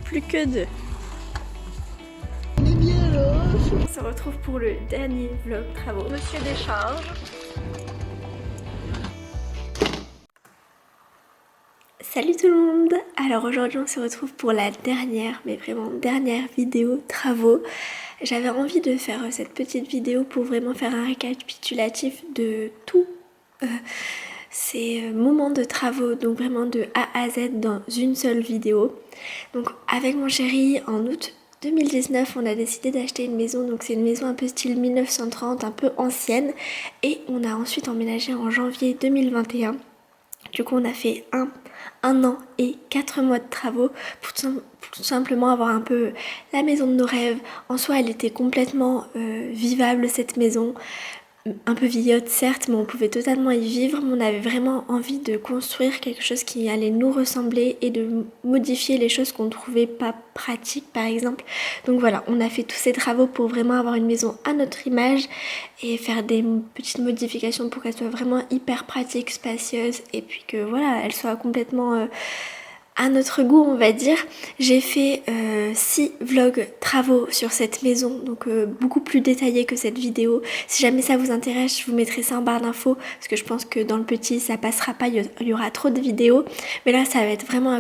Plus que 2. On se retrouve pour le dernier vlog travaux. Monsieur décharge. Salut tout le monde. Alors aujourd'hui on se retrouve pour la dernière, mais vraiment dernière vidéo travaux. J'avais envie de faire cette petite vidéo pour vraiment faire un récapitulatif de tout ces moments de travaux, donc vraiment de A à Z dans une seule vidéo. Donc avec mon chéri en août 2019 on a décidé d'acheter une maison, donc c'est une maison un peu style 1930, un peu ancienne, et on a ensuite emménagé en janvier 2021. Du coup on a fait un an et 4 mois de travaux pour tout simplement avoir un peu la maison de nos rêves. En soi elle était complètement vivable cette maison, un peu vieillotte certes, mais on pouvait totalement y vivre. On avait vraiment envie de construire quelque chose qui allait nous ressembler et de modifier les choses qu'on ne trouvait pas pratiques par exemple. Donc voilà, on a fait tous ces travaux pour vraiment avoir une maison à notre image et faire des petites modifications pour qu'elle soit vraiment hyper pratique, spacieuse, et puis que voilà, elle soit complètement à notre goût on va dire. J'ai fait 6 vlogs travaux sur cette maison, donc beaucoup plus détaillés que cette vidéo. Si jamais ça vous intéresse, je vous mettrai ça en barre d'infos, parce que je pense que dans le petit ça passera pas, il y aura trop de vidéos. Mais là ça va être vraiment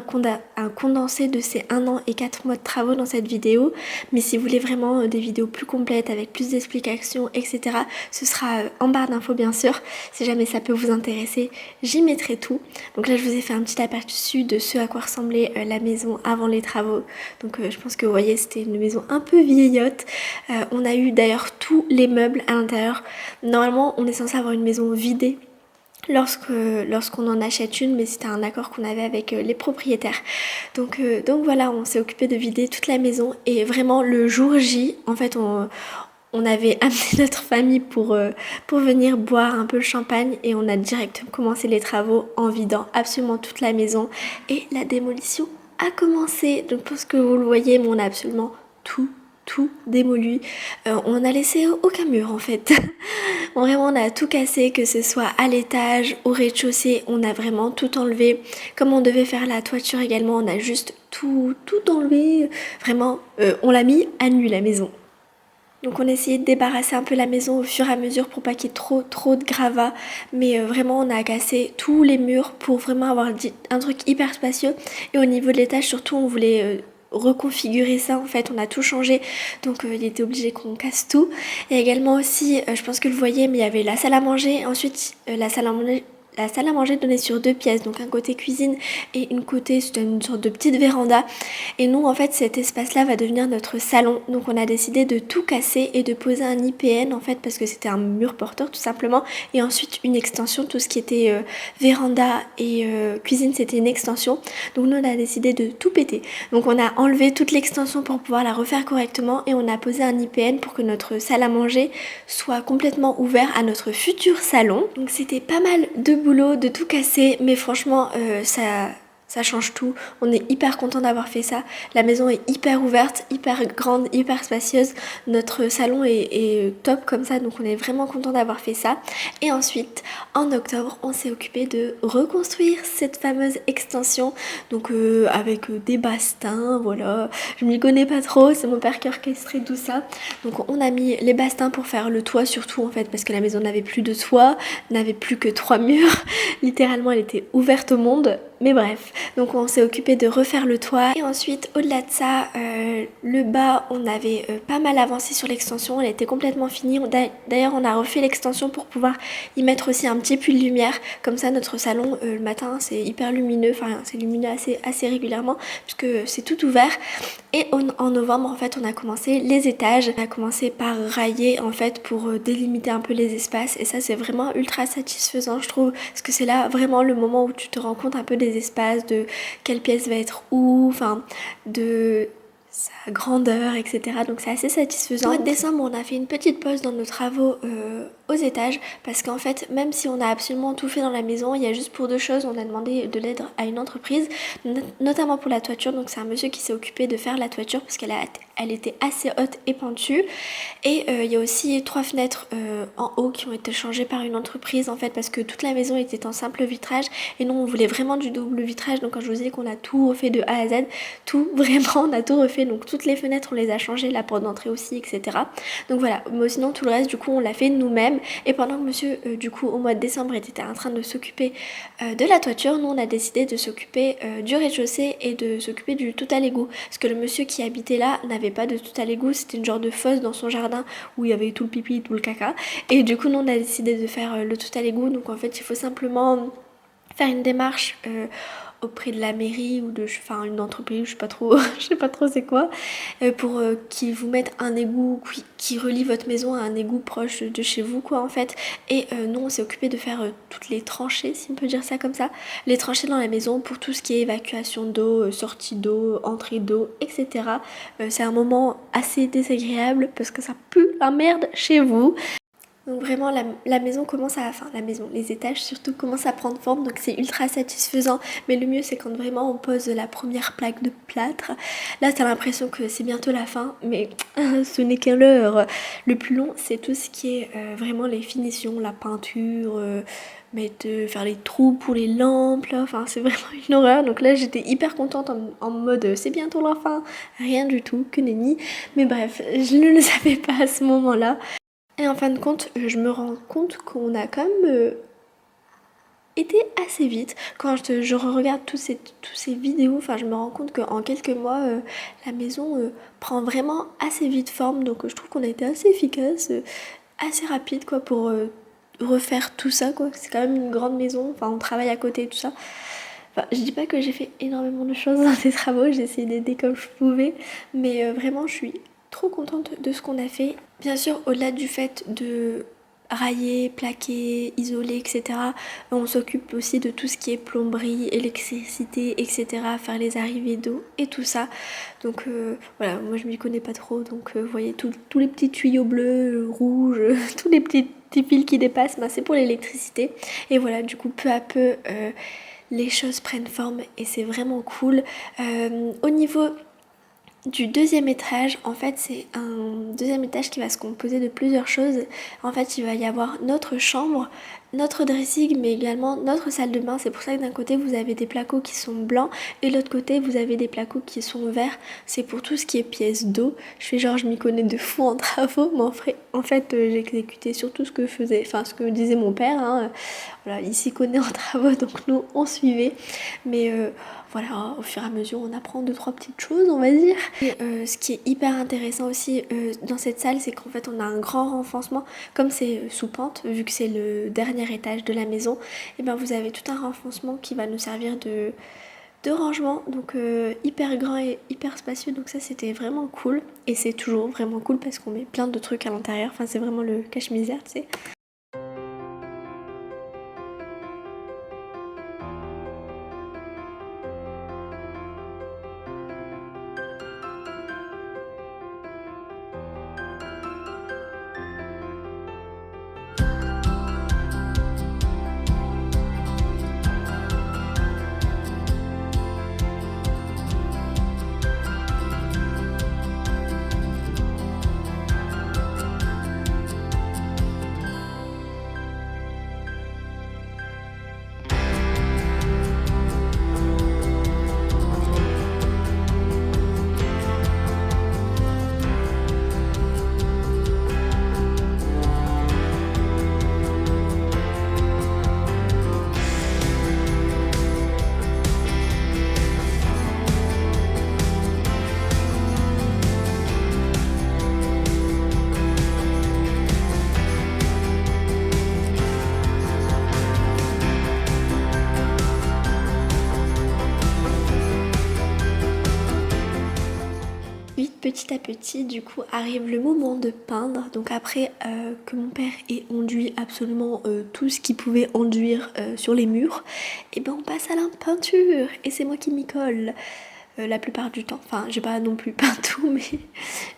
un condensé de ces 1 an et 4 mois de travaux dans cette vidéo. Mais si vous voulez vraiment des vidéos plus complètes avec plus d'explications, etc., ce sera en barre d'infos bien sûr. Si jamais ça peut vous intéresser, j'y mettrai tout. Donc là je vous ai fait un petit aperçu de ce à quoi ressemblait la maison avant les travaux. Donc je pense que vous voyez, c'était une maison un peu vieillotte. On a eu d'ailleurs tous les meubles à l'intérieur. Normalement on est censé avoir une maison vidée lorsqu'on en achète une, mais c'était un accord qu'on avait avec les propriétaires. Donc voilà, on s'est occupé de vider toute la maison, et vraiment le jour J, en fait on avait amené notre famille pour venir boire un peu le champagne, et on a directement commencé les travaux en vidant absolument toute la maison, et la démolition a commencé. Donc pour ce que vous le voyez, mais on a absolument tout démoli. On a laissé aucun mur en fait. Vraiment on a tout cassé, que ce soit à l'étage, au rez-de-chaussée, on a vraiment tout enlevé. Comme on devait faire la toiture également, on a juste tout enlevé. Vraiment, on l'a mis à nu la maison. Donc on a essayé de débarrasser un peu la maison au fur et à mesure pour pas qu'il y ait trop de gravats. Mais vraiment on a cassé tous les murs pour vraiment avoir un truc hyper spacieux. Et au niveau de l'étage surtout on voulait reconfigurer ça en fait, on a tout changé, donc il était obligé qu'on casse tout. Et également aussi, je pense que vous voyez, mais il y avait la salle à manger, ensuite la salle à manger donnait sur 2 pièces, donc un côté cuisine et une côté, c'était une sorte de petite véranda. Et nous en fait cet espace là va devenir notre salon, donc on a décidé de tout casser et de poser un IPN en fait, parce que c'était un mur porteur tout simplement, et ensuite une extension, tout ce qui était véranda et cuisine c'était une extension. Donc nous on a décidé de tout péter, donc on a enlevé toute l'extension pour pouvoir la refaire correctement, et on a posé un IPN pour que notre salle à manger soit complètement ouvert à notre futur salon. Donc c'était pas mal de boulot de tout casser, mais franchement ça change tout. On est hyper content d'avoir fait ça. La maison est hyper ouverte, hyper grande, hyper spacieuse. Notre salon est top comme ça, donc on est vraiment content d'avoir fait ça. Et ensuite, en octobre, on s'est occupé de reconstruire cette fameuse extension. Donc avec des bastins, voilà. Je m'y connais pas trop, c'est mon père qui a orchestré tout ça. Donc on a mis les bastins pour faire le toit surtout en fait, parce que la maison n'avait plus de toit, n'avait plus que 3 murs. Littéralement, elle était ouverte au monde. Mais bref, donc on s'est occupé de refaire le toit. Et ensuite, au-delà de ça, le bas, on avait pas mal avancé sur l'extension. Elle était complètement finie. D'ailleurs, on a refait l'extension pour pouvoir y mettre aussi un petit puits de lumière. Comme ça, notre salon, le matin, c'est hyper lumineux. Enfin, c'est lumineux assez régulièrement, puisque c'est tout ouvert. Et en novembre, en fait, on a commencé les étages. On a commencé par railler, en fait, pour délimiter un peu les espaces. Et ça, c'est vraiment ultra satisfaisant, je trouve. Parce que c'est là, vraiment, le moment où tu te rends compte un peu des espaces, de quelle pièce va être où, enfin, de sa grandeur, etc. Donc c'est assez satisfaisant. Au mois de décembre, on a fait une petite pause dans nos travaux aux étages, parce qu'en fait, même si on a absolument tout fait dans la maison, il y a juste pour 2 choses, on a demandé de l'aide à une entreprise, notamment pour la toiture. Donc c'est un monsieur qui s'est occupé de faire la toiture, parce qu'elle a elle était assez haute et pentue. Et il y a aussi 3 fenêtres en haut qui ont été changées par une entreprise en fait parce que toute la maison était en simple vitrage et nous on voulait vraiment du double vitrage. Donc quand je vous dis qu'on a tout refait de A à Z, tout vraiment on a tout refait, donc toutes les fenêtres on les a changées, la porte d'entrée aussi, etc. Donc voilà, mais sinon tout le reste du coup on l'a fait nous-mêmes. Et pendant que monsieur du coup au mois de décembre était en train de s'occuper de la toiture, nous on a décidé de s'occuper du rez-de-chaussée et de s'occuper du tout à l'égout parce que le monsieur qui habitait là n'avait pas de tout à l'égout, c'était une genre de fosse dans son jardin où il y avait tout le pipi, tout le caca, et du coup nous on a décidé de faire le tout à l'égout. Donc en fait il faut simplement faire une démarche auprès de la mairie ou de enfin une entreprise, je sais pas trop je sais pas trop c'est quoi, pour qu'ils vous mettent un égout qui relie votre maison à un égout proche de chez vous quoi en fait. Et nous on s'est occupé de faire toutes les tranchées, si on peut dire ça comme ça, les tranchées dans la maison pour tout ce qui est évacuation d'eau, sortie d'eau, entrée d'eau, etc. C'est un moment assez désagréable parce que ça pue la merde chez vous. Donc vraiment la maison commence à, enfin la maison, les étages surtout commencent à prendre forme, donc c'est ultra satisfaisant. Mais le mieux c'est quand vraiment on pose la première plaque de plâtre. Là t'as l'impression que c'est bientôt la fin, mais ce n'est qu'un leurre. Le plus long c'est tout ce qui est vraiment les finitions, la peinture, faire les trous pour les lampes là, enfin c'est vraiment une horreur. Donc là j'étais hyper contente en mode c'est bientôt la fin, rien du tout, que nenni. Mais bref, je ne le savais pas à ce moment là. Et en fin de compte, je me rends compte qu'on a quand même été assez vite. Quand je regarde tous ces vidéos, enfin je me rends compte qu'en quelques mois, la maison prend vraiment assez vite forme. Donc je trouve qu'on a été assez efficace, assez rapide quoi pour refaire tout ça quoi. C'est quand même une grande maison, enfin on travaille à côté et tout ça. Enfin, je dis pas que j'ai fait énormément de choses dans ces travaux, j'ai essayé d'aider comme je pouvais, mais vraiment je suis trop contente de ce qu'on a fait. Bien sûr, au-delà du fait de railler, plaquer, isoler, etc., on s'occupe aussi de tout ce qui est plomberie, électricité, etc., faire les arrivées d'eau et tout ça. Donc voilà, moi je m'y connais pas trop, donc vous voyez tous les petits tuyaux bleus, rouges, tous les petits fils qui dépassent, ben, c'est pour l'électricité. Et voilà, du coup peu à peu les choses prennent forme et c'est vraiment cool. Au niveau du deuxième étage, en fait c'est un deuxième étage qui va se composer de plusieurs choses. En fait il va y avoir notre chambre, notre dressing, mais également notre salle de bain. C'est pour ça que d'un côté vous avez des placos qui sont blancs et de l'autre côté vous avez des placos qui sont verts. C'est pour tout ce qui est pièces d'eau. Je fais genre je m'y connais de fou en travaux, mais en fait j'exécutais surtout ce que faisait, enfin ce que disait mon père, hein. Voilà, il s'y connaît en travaux donc nous on suivait. Mais voilà, au fur et à mesure on apprend 2-3 petites choses on va dire. Et ce qui est hyper intéressant aussi dans cette salle, c'est qu'en fait on a un grand renfoncement, comme c'est sous pente, vu que c'est le dernier étage de la maison, et ben vous avez tout un renfoncement qui va nous servir de rangement, donc hyper grand et hyper spacieux, donc ça c'était vraiment cool. Et c'est toujours vraiment cool parce qu'on met plein de trucs à l'intérieur, enfin c'est vraiment le cache-misère, tu sais. Petit à petit, du coup, arrive le moment de peindre. Donc après que mon père ait enduit absolument tout ce qu'il pouvait enduire sur les murs, et ben on passe à la peinture. Et c'est moi qui m'y colle. la plupart du temps. Enfin, j'ai pas non plus peint tout, mais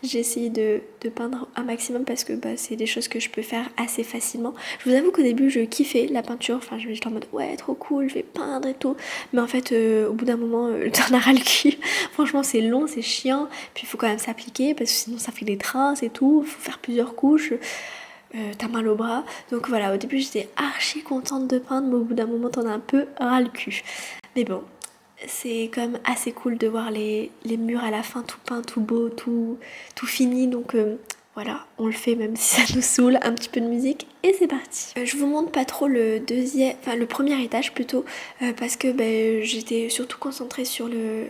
j'ai essayé de peindre un maximum parce que c'est des choses que je peux faire assez facilement. Je vous avoue qu'au début, je kiffais la peinture. Enfin, j'étais en mode ouais, trop cool, je vais peindre et tout. Mais en fait, au bout d'un moment, t'en as ras le cul. Franchement, c'est long, c'est chiant. Puis il faut quand même s'appliquer parce que sinon, ça fait des traces et tout. Il faut faire plusieurs couches. T'as mal au bras. Donc voilà, au début, j'étais archi contente de peindre, mais au bout d'un moment, t'en as un peu ras le cul. Mais bon, c'est quand même assez cool de voir les murs à la fin tout peints, tout beau, tout fini. Donc voilà, on le fait même si ça nous saoule. Un petit peu de musique et c'est parti. Je vous montre pas trop le premier étage plutôt, parce que j'étais surtout concentrée sur le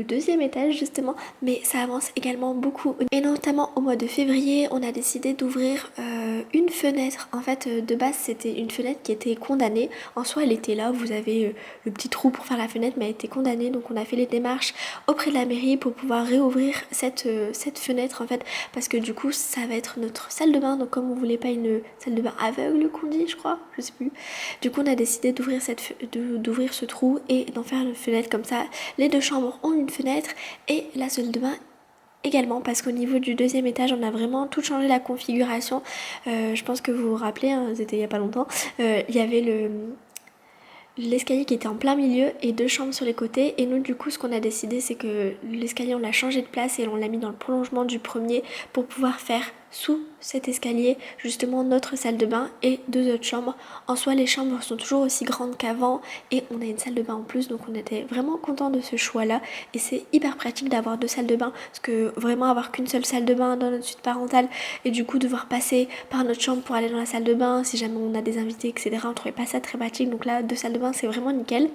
deuxième étage justement, mais ça avance également beaucoup et notamment au mois de février on a décidé d'ouvrir une fenêtre. En fait de base c'était une fenêtre qui était condamnée, en soi elle était là, vous avez le petit trou pour faire la fenêtre, mais elle était condamnée, donc on a fait les démarches auprès de la mairie pour pouvoir réouvrir cette fenêtre en fait, parce que du coup ça va être notre salle de bain, donc comme on voulait pas une salle de bain aveugle qu'on dit, je crois, je sais plus, du coup on a décidé d'ouvrir d'ouvrir ce trou et d'en faire une fenêtre, comme ça les deux chambres ont une fenêtre et la salle de bain également, parce qu'au niveau du deuxième étage on a vraiment tout changé la configuration. Je pense que vous vous rappelez, hein, c'était il y a pas longtemps, il y avait l'escalier qui était en plein milieu et deux chambres sur les côtés, et nous du coup ce qu'on a décidé c'est que l'escalier on l'a changé de place et on l'a mis dans le prolongement du premier pour pouvoir faire sous cet escalier justement notre salle de bain et deux autres chambres. En soi les chambres sont toujours aussi grandes qu'avant et on a une salle de bain en plus, donc on était vraiment content de ce choix là, et c'est hyper pratique d'avoir deux salles de bain, parce que vraiment avoir qu'une seule salle de bain dans notre suite parentale et du coup devoir passer par notre chambre pour aller dans la salle de bain si jamais on a des invités etc, on trouvait pas ça très pratique, donc là deux salles de bain c'est vraiment nickel.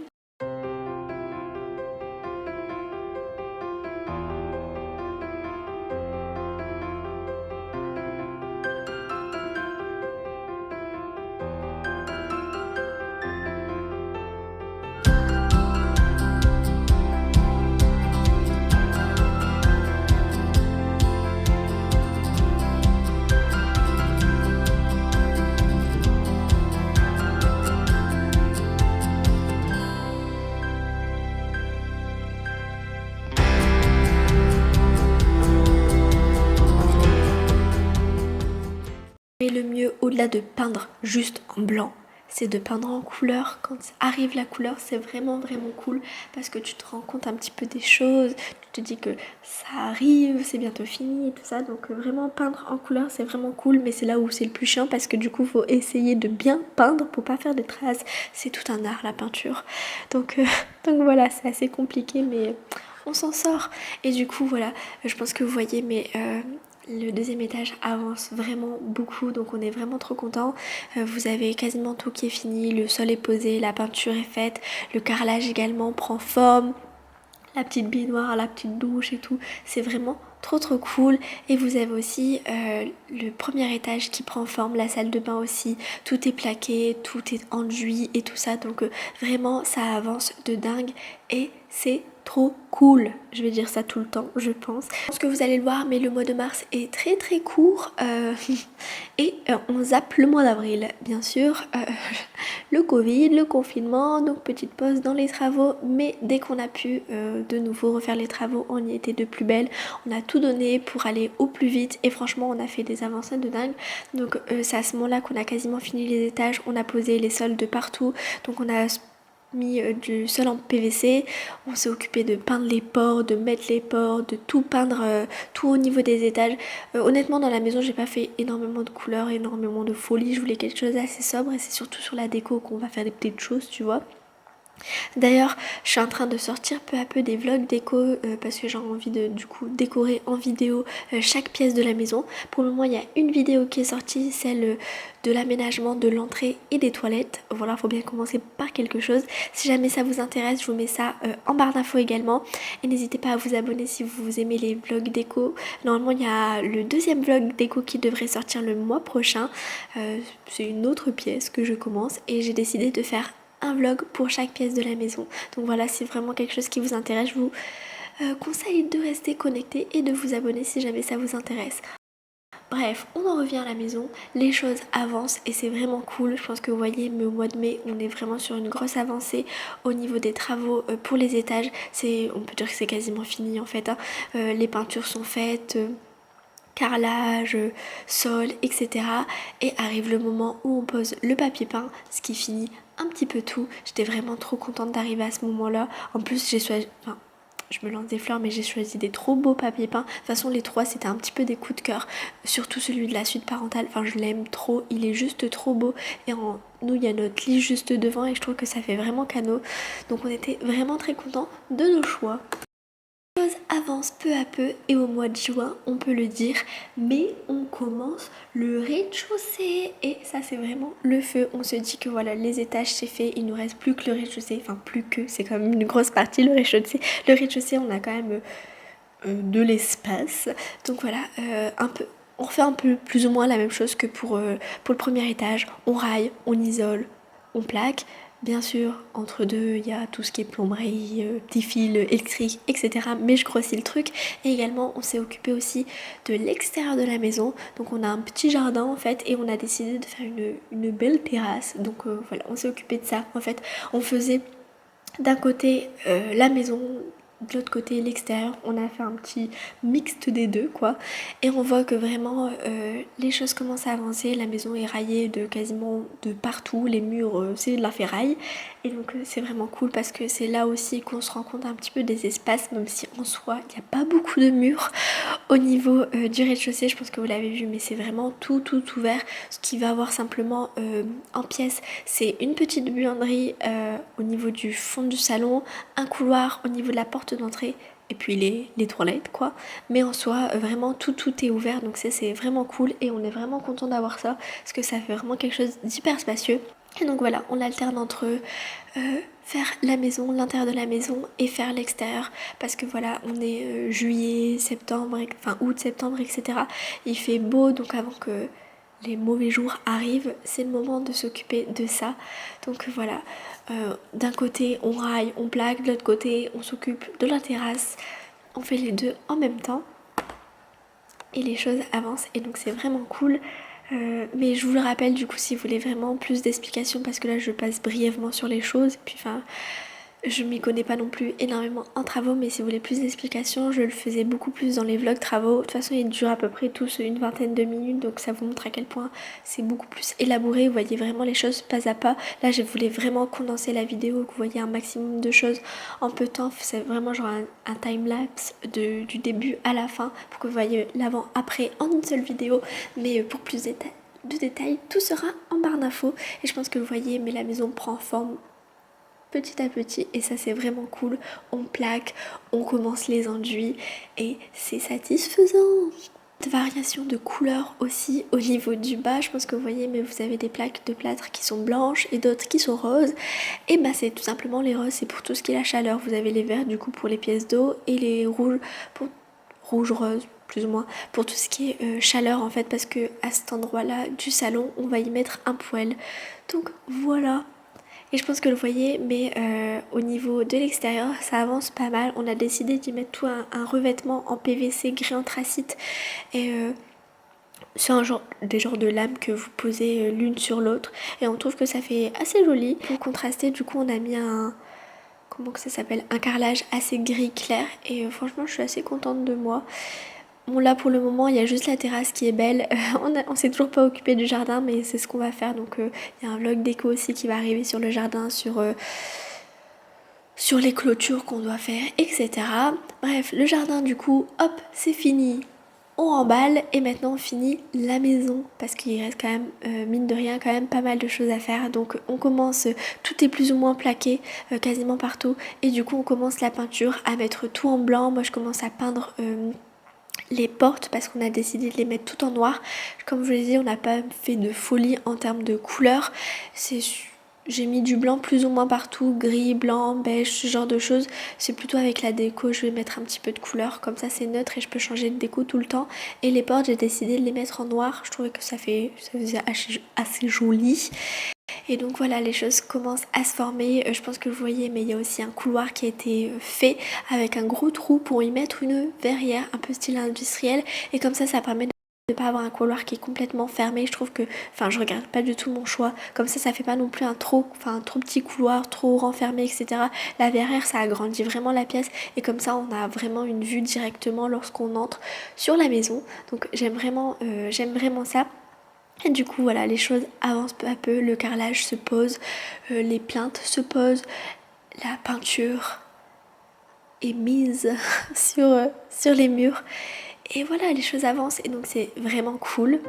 Et le mieux, au-delà de peindre juste en blanc, c'est de peindre en couleur. Quand arrive la couleur, c'est vraiment vraiment cool parce que tu te rends compte un petit peu des choses, tu te dis que ça arrive, c'est bientôt fini et tout ça. Donc vraiment peindre en couleur, c'est vraiment cool, mais c'est là où c'est le plus chiant parce que du coup, faut essayer de bien peindre pour pas faire des traces. C'est tout un art la peinture. Donc, donc voilà, c'est assez compliqué, mais on s'en sort. Et du coup, voilà, je pense que vous voyez, mais le deuxième étage avance vraiment beaucoup, donc on est vraiment trop content. Vous avez quasiment tout qui est fini, le sol est posé, la peinture est faite, le carrelage également prend forme, la petite baignoire, la petite douche et tout, c'est vraiment trop cool. Et vous avez aussi le premier étage qui prend forme, la salle de bain aussi, tout est plaqué, tout est enduit et tout ça, donc vraiment ça avance de dingue et c'est trop cool. Je vais dire ça tout le temps, je pense. Je pense que vous allez le voir, mais le mois de mars est très court et on zappe le mois d'avril, bien sûr. Le Covid, le confinement, donc petite pause dans les travaux, mais dès qu'on a pu de nouveau refaire les travaux, on y était de plus belle. On a tout donné pour aller au plus vite et franchement on a fait des avancées de dingue. Donc c'est à ce moment-là qu'on a quasiment fini les étages, on a posé les sols de partout, donc on a mis du sol en PVC, on s'est occupé de peindre les ports, de mettre les ports, de tout peindre, tout au niveau des étages. Honnêtement dans la maison j'ai pas fait énormément de couleurs, énormément de folie, je voulais quelque chose d'assez sobre et c'est surtout sur la déco qu'on va faire des petites choses, tu vois. D'ailleurs, je suis en train de sortir peu à peu des vlogs déco parce que j'ai envie de du coup décorer en vidéo chaque pièce de la maison. Pour le moment, il y a une vidéo qui est sortie, celle de l'aménagement de l'entrée et des toilettes. Voilà, faut bien commencer par quelque chose. Si jamais ça vous intéresse, je vous mets ça en barre d'infos également. Et n'hésitez pas à vous abonner si vous aimez les vlogs déco. Normalement, il y a le deuxième vlog déco qui devrait sortir le mois prochain. C'est une autre pièce que je commence et j'ai décidé de faire un vlog pour chaque pièce de la maison. Donc voilà, si vraiment quelque chose qui vous intéresse, je vous conseille de rester connecté et de vous abonner si jamais ça vous intéresse. Bref, on en revient à la maison, les choses avancent et c'est vraiment cool. Je pense que vous voyez, mais au mois de mai, on est vraiment sur une grosse avancée au niveau des travaux pour les étages. On peut dire que c'est quasiment fini en fait, hein. Les peintures sont faites, carrelage, sol, etc. Et arrive le moment où on pose le papier peint, ce qui finit un petit peu tout. J'étais vraiment trop contente d'arriver à ce moment-là. En plus, je me lance des fleurs, mais j'ai choisi des trop beaux papiers peints. De toute façon, les trois, c'était un petit peu des coups de cœur. Surtout celui de la suite parentale. Enfin, je l'aime trop. Il est juste trop beau. Nous, il y a notre lit juste devant et je trouve que ça fait vraiment cadeau. Donc, on était vraiment très contents de nos choix. Les choses avancent peu à peu et au mois de juin, on peut le dire, mais on commence le rez-de-chaussée et ça c'est vraiment le feu. On se dit que voilà, les étages c'est fait, il nous reste plus que le rez-de-chaussée, enfin plus que, c'est quand même une grosse partie le rez-de-chaussée. Le rez-de-chaussée, on a quand même de l'espace, donc voilà, on refait un peu plus ou moins la même chose que pour le premier étage. On raille, on isole, on plaque. Bien sûr, entre deux, il y a tout ce qui est plomberie, petits fils électriques, etc. Mais je grossis le truc. Et également, on s'est occupé aussi de l'extérieur de la maison. Donc on a un petit jardin en fait et on a décidé de faire une belle terrasse. Donc voilà, on s'est occupé de ça. En fait, on faisait d'un côté la maison, de l'autre côté l'extérieur. On a fait un petit mixte des deux quoi. Et on voit que vraiment les choses commencent à avancer. La maison est raillée de quasiment de partout. Les murs c'est de la ferraille. Et donc c'est vraiment cool parce que c'est là aussi qu'on se rend compte un petit peu des espaces. Même si en soi il n'y a pas beaucoup de murs au niveau du rez-de-chaussée. Je pense que vous l'avez vu, mais c'est vraiment tout ouvert. Ce qui va avoir simplement en pièces, c'est une petite buanderie au niveau du fond du salon, un couloir au niveau de la porte d'entrée et puis les toilettes quoi. Mais en soi, vraiment tout est ouvert, donc ça c'est vraiment cool et on est vraiment content d'avoir ça parce que ça fait vraiment quelque chose d'hyper spacieux. Et donc voilà, on alterne entre faire la maison, l'intérieur de la maison et faire l'extérieur parce que voilà, on est juillet, septembre, enfin août, septembre, etc. Il fait beau, donc avant que les mauvais jours arrivent, c'est le moment de s'occuper de ça. Donc voilà, d'un côté on raille, on plaque, de l'autre côté on s'occupe de la terrasse. On fait les deux en même temps et les choses avancent et donc c'est vraiment cool. Mais je vous le rappelle du coup si vous voulez vraiment plus d'explications parce que là je passe brièvement sur les choses et puis enfin je m'y connais pas non plus énormément en travaux, mais si vous voulez plus d'explications, je le faisais beaucoup plus dans les vlogs travaux. De toute façon, ils durent à peu près tous une vingtaine de minutes, donc ça vous montre à quel point c'est beaucoup plus élaboré. Vous voyez vraiment les choses pas à pas. Là, je voulais vraiment condenser la vidéo, que vous voyez un maximum de choses en peu de temps. C'est vraiment genre un time-lapse du début à la fin pour que vous voyez l'avant-après en une seule vidéo. Mais pour plus de détails, tout sera en barre d'infos. Et je pense que vous voyez, mais la maison prend forme petit à petit et ça c'est vraiment cool. On plaque, on commence les enduits et c'est satisfaisant. Variation de couleurs aussi au niveau du bas, je pense que vous voyez, mais vous avez des plaques de plâtre qui sont blanches et d'autres qui sont roses. Et bah c'est tout simplement les roses, c'est pour tout ce qui est la chaleur. Vous avez les verts du coup pour les pièces d'eau et les rouges pour rouge-rose plus ou moins pour tout ce qui est chaleur en fait, parce que à cet endroit là du salon on va y mettre un poêle. Donc voilà. Et je pense que le foyer, mais au niveau de l'extérieur, ça avance pas mal. On a décidé d'y mettre tout un revêtement en PVC gris anthracite. Et c'est des genres de lames que vous posez l'une sur l'autre. Et on trouve que ça fait assez joli. Pour contraster, du coup, on a mis comment que ça s'appelle, un carrelage assez gris clair. Et franchement, je suis assez contente de moi. Bon là pour le moment il y a juste la terrasse qui est belle, on s'est toujours pas occupé du jardin mais c'est ce qu'on va faire, donc il y a un vlog déco aussi qui va arriver sur le jardin, sur les clôtures qu'on doit faire, etc. Bref, le jardin du coup, hop, c'est fini, on remballe et maintenant on finit la maison parce qu'il reste quand même, mine de rien, quand même pas mal de choses à faire. Donc on commence, tout est plus ou moins plaqué quasiment partout et du coup on commence la peinture à mettre tout en blanc. Moi je commence à peindre les portes parce qu'on a décidé de les mettre tout en noir. Comme je vous l'ai dit, on n'a pas fait de folie en termes de couleurs. J'ai mis du blanc plus ou moins partout, gris, blanc, beige, ce genre de choses. C'est plutôt avec la déco, je vais mettre un petit peu de couleur, comme ça c'est neutre et je peux changer de déco tout le temps. Et les portes, j'ai décidé de les mettre en noir, je trouvais que ça faisait assez joli. Et donc voilà, les choses commencent à se former. Je pense que vous voyez, mais il y a aussi un couloir qui a été fait avec un gros trou pour y mettre une verrière un peu style industriel. Et comme ça permet de pas avoir un couloir qui est complètement fermé. Je trouve que, enfin, je regrette pas du tout mon choix. Comme ça fait pas non plus un trop petit couloir, trop renfermé, etc. La verrière, ça agrandit vraiment la pièce et comme ça, on a vraiment une vue directement lorsqu'on entre sur la maison. Donc j'aime vraiment ça. Et du coup, voilà, les choses avancent peu à peu, le carrelage se pose, les plaintes se posent, la peinture est mise sur les murs. Et voilà, les choses avancent et donc c'est vraiment cool.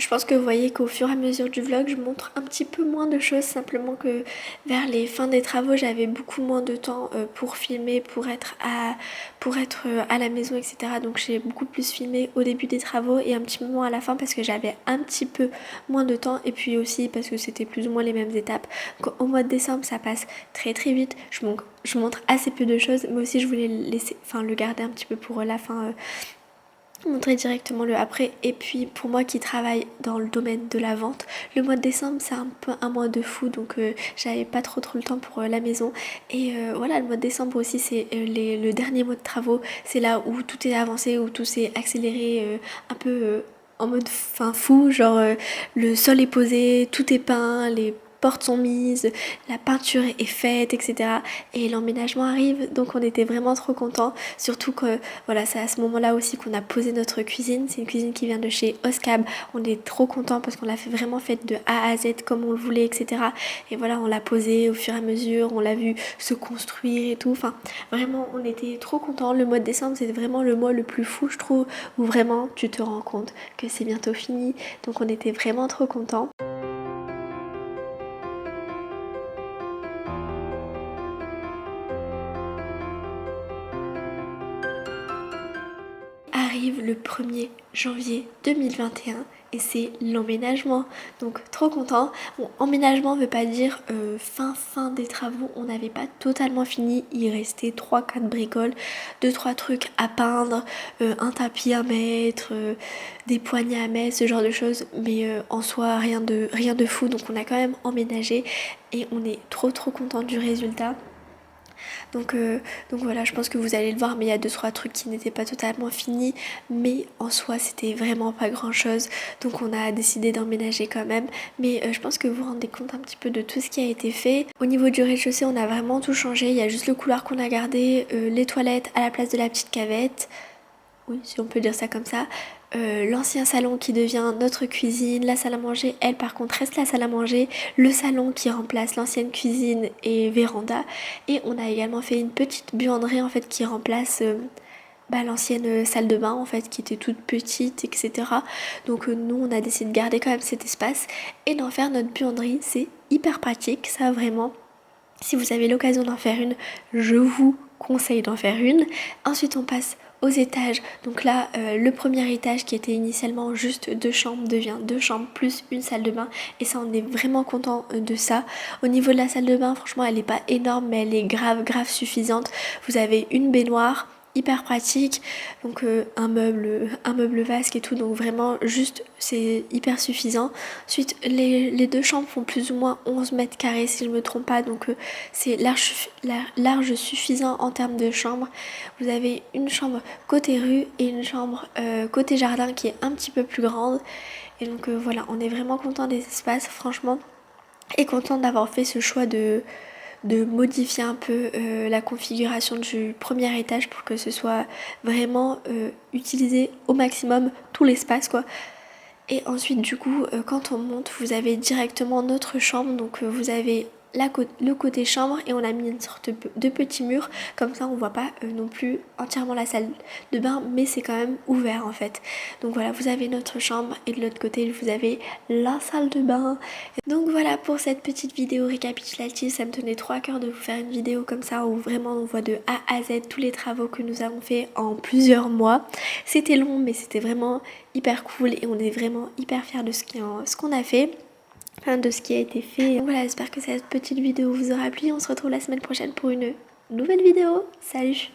Je pense que vous voyez qu'au fur et à mesure du vlog, je montre un petit peu moins de choses, simplement que vers les fins des travaux, j'avais beaucoup moins de temps pour filmer, pour être à la maison, etc. Donc j'ai beaucoup plus filmé au début des travaux et un petit peu moins à la fin parce que j'avais un petit peu moins de temps et puis aussi parce que c'était plus ou moins les mêmes étapes. Donc, au mois de décembre, ça passe très très vite. Je montre assez peu de choses, mais aussi je voulais le garder un petit peu pour la fin. Montrer directement le après. Et puis pour moi qui travaille dans le domaine de la vente, le mois de décembre c'est un peu un mois de fou, donc j'avais pas trop le temps pour la maison. Et voilà, le mois de décembre aussi c'est le dernier mois de travaux, c'est là où tout est avancé, où tout s'est accéléré un peu en mode fou, genre le sol est posé, tout est peint, les portes sont mises, la peinture est faite, etc. Et l'emménagement arrive, donc on était vraiment trop contents. Surtout que voilà, c'est à ce moment-là aussi qu'on a posé notre cuisine. C'est une cuisine qui vient de chez Oscab. On est trop contents parce qu'on l'a fait vraiment faite de A à Z comme on le voulait, etc. Et voilà, on l'a posée au fur et à mesure, on l'a vu se construire et tout. Enfin, vraiment, on était trop contents. Le mois de décembre, c'est vraiment le mois le plus fou, je trouve, où vraiment tu te rends compte que c'est bientôt fini. Donc on était vraiment trop contents. Arrive le 1er janvier 2021 et c'est l'emménagement, donc trop content. Bon, emménagement veut pas dire fin des travaux, on n'avait pas totalement fini, il restait 3-4 bricoles, 2-3 trucs à peindre, un tapis à mettre, des poignées à mettre, ce genre de choses, mais en soi rien de fou, donc on a quand même emménagé et on est trop content du résultat. Donc voilà, je pense que vous allez le voir, mais il y a 2-3 trucs qui n'étaient pas totalement finis, mais en soi c'était vraiment pas grand chose, donc on a décidé d'emménager quand même. Mais je pense que vous vous rendez compte un petit peu de tout ce qui a été fait. Au niveau du rez-de-chaussée, on a vraiment tout changé, il y a juste le couloir qu'on a gardé, les toilettes à la place de la petite cavette, oui si on peut dire ça comme ça. L'ancien salon qui devient notre cuisine, la salle à manger, elle par contre reste la salle à manger, le salon qui remplace l'ancienne cuisine et véranda, et on a également fait une petite buanderie en fait qui remplace l'ancienne salle de bain en fait qui était toute petite, etc. Donc nous on a décidé de garder quand même cet espace et d'en faire notre buanderie. C'est hyper pratique, ça vraiment. Si vous avez l'occasion d'en faire une, je vous conseille d'en faire une. Ensuite on passe aux étages. Donc là, le premier étage qui était initialement juste 2 chambres devient 2 chambres plus une salle de bain. Et ça, on est vraiment content de ça. Au niveau de la salle de bain, franchement, elle n'est pas énorme, mais elle est grave suffisante. Vous avez une baignoire hyper pratique. Donc un meuble vasque et tout, donc vraiment juste c'est hyper suffisant. Ensuite les deux chambres font plus ou moins 11 mètres carrés si je me trompe pas, donc c'est large suffisant en termes de chambre. Vous avez une chambre côté rue et une chambre côté jardin qui est un petit peu plus grande. Et donc voilà, on est vraiment content des espaces franchement, et content d'avoir fait ce choix de modifier un peu la configuration du premier étage pour que ce soit vraiment utilisé au maximum tout l'espace quoi. Et ensuite du coup quand on monte, vous avez directement notre chambre, donc vous avez le côté chambre et on a mis une sorte de petit mur, comme ça on voit pas non plus entièrement la salle de bain, mais c'est quand même ouvert en fait. Donc voilà, vous avez notre chambre et de l'autre côté vous avez la salle de bain. Donc voilà pour cette petite vidéo récapitulative, ça me tenait trop à cœur de vous faire une vidéo comme ça où vraiment on voit de A à Z tous les travaux que nous avons fait en plusieurs mois. C'était long mais c'était vraiment hyper cool et on est vraiment hyper fiers de ce qu'on a fait. Enfin, de ce qui a été fait. Donc voilà, j'espère que cette petite vidéo vous aura plu. On se retrouve la semaine prochaine pour une nouvelle vidéo. Salut!